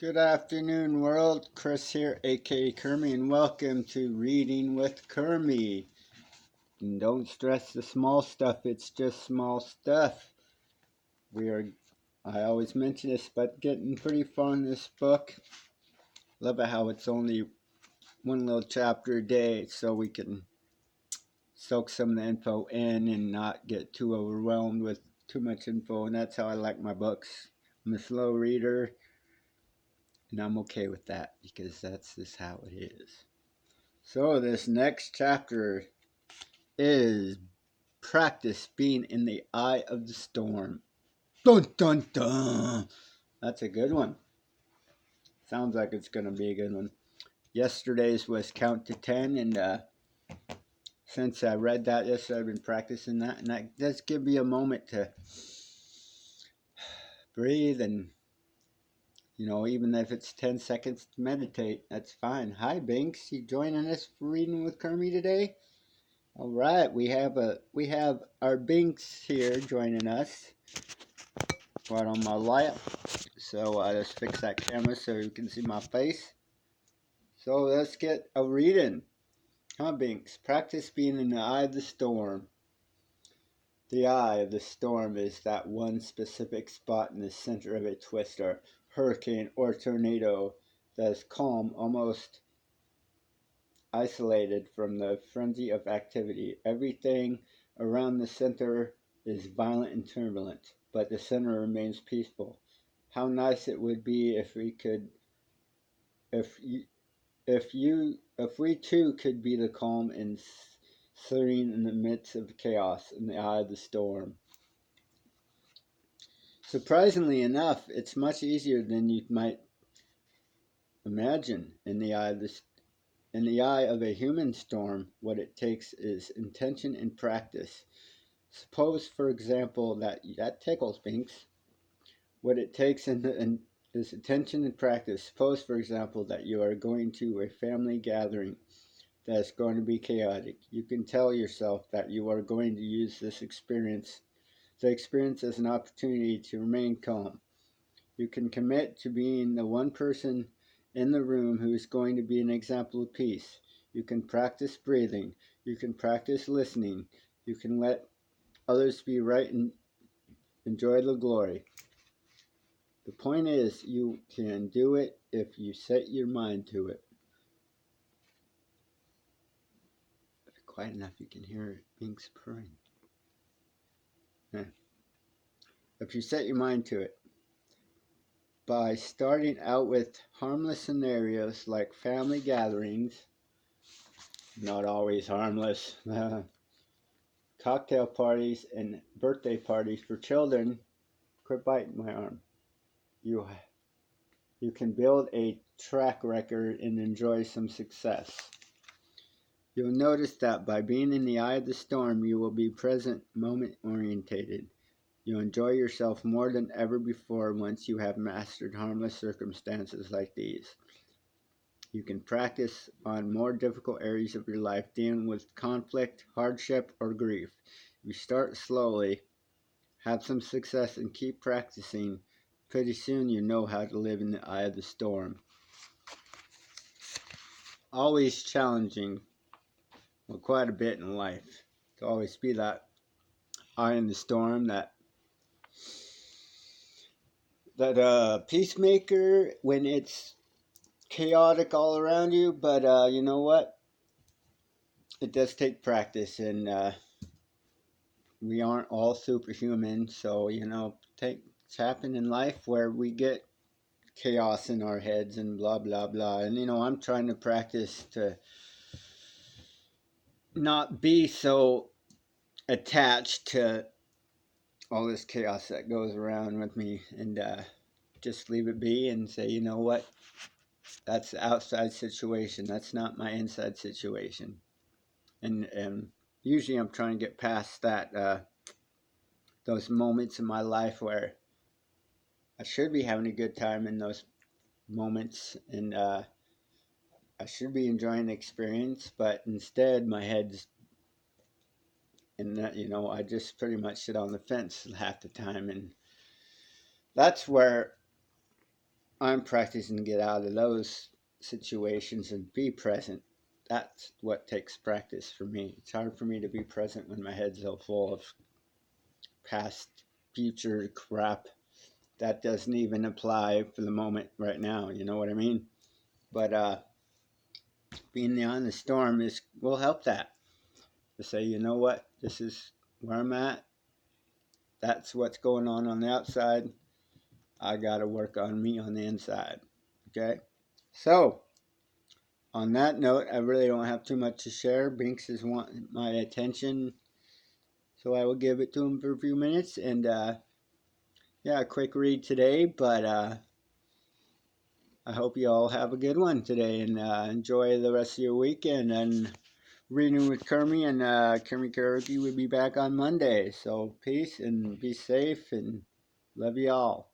Good afternoon, world. Chris here, aka Kermie, and welcome to Reading with Kermie. And don't stress the small stuff, it's just small stuff. I always mention this, but getting pretty far in this book. Love it how it's only one little chapter a day, so we can soak some of the info in and not get too overwhelmed with too much info. And that's how I like my books. I'm a slow reader, and I'm okay with that because that's just how it is. So this next chapter is practice being in the eye of the storm. Dun dun dun. That's a good one. Sounds like it's gonna be a good one. Yesterday's was count to 10, and since I read that yesterday, I've been practicing that, and that does give me a moment to breathe and even if it's 10 seconds to meditate, that's fine. Hi, Binks. You joining us for Reading with Kermie today? All right, we have our Binks here joining us right on my lap. So I just fix that camera so you can see my face. So let's get a reading. Huh, Binks? Practice being in the eye of the storm. The eye of the storm is that one specific spot in the center of a twister, hurricane, or tornado that is calm, almost isolated from the frenzy of activity. Everything around the center is violent and turbulent, but the center remains peaceful. How nice it would be if we could, if you, if we too could be the calm and serene in the midst of chaos, in the eye of the storm. Surprisingly enough, it's much easier than you might imagine in the eye of a human storm. What it takes is intention and practice. Suppose, for example, that tickles, Binks. What it takes is attention and practice. Suppose, for example, that you are going to a family gathering that is going to be chaotic. You can tell yourself that you are going to use the experience as an opportunity to remain calm. You can commit to being the one person in the room who is going to be an example of peace. You can practice breathing. You can practice listening. You can let others be right and enjoy the glory. The point is, you can do it if you set your mind to it. If you're quiet enough, you can hear Binks purring. If you set your mind to it. By starting out with harmless scenarios like family gatherings, not always harmless, cocktail parties, and birthday parties for children. Quit biting my arm. You can build a track record and enjoy some success. You'll notice that by being in the eye of the storm, you will be present, moment orientated. You'll enjoy yourself more than ever before once you have mastered harmless circumstances like these. You can practice on more difficult areas of your life, dealing with conflict, hardship, or grief. If you start slowly, have some success, and keep practicing, pretty soon you know how to live in the eye of the storm. Always challenging, well, quite a bit in life, to always be that eye in the storm, that peacemaker when it's chaotic all around you. But you know what? It does take practice, and we aren't all superhuman. So it's happened in life where we get chaos in our heads and blah blah blah. And I'm trying to practice to not be so attached to all this chaos that goes around with me, and just leave it be and say, you know what? That's the outside situation. That's not my inside situation. And usually I'm trying to get past that, those moments in my life where I should be having a good time in those moments, and I should be enjoying the experience, but instead my head's in that. I just pretty much sit on the fence half the time, and that's where I'm practicing to get out of those situations and be present. That's what takes practice for me. It's hard for me to be present when my head's so full of past, future crap that doesn't even apply for the moment right now. You know what I mean? But being on the storm will help that. To say, you know what, this is where I'm at. That's what's going on the outside. I got to work on me on the inside. Okay? So, on that note, I really don't have too much to share. Binks is wanting my attention, so I will give it to him for a few minutes. And yeah, a quick read today, but I hope you all have a good one today and enjoy the rest of your weekend. And reading with Kermie and Kermie Karaoke will be back on Monday. So peace and be safe and love you all.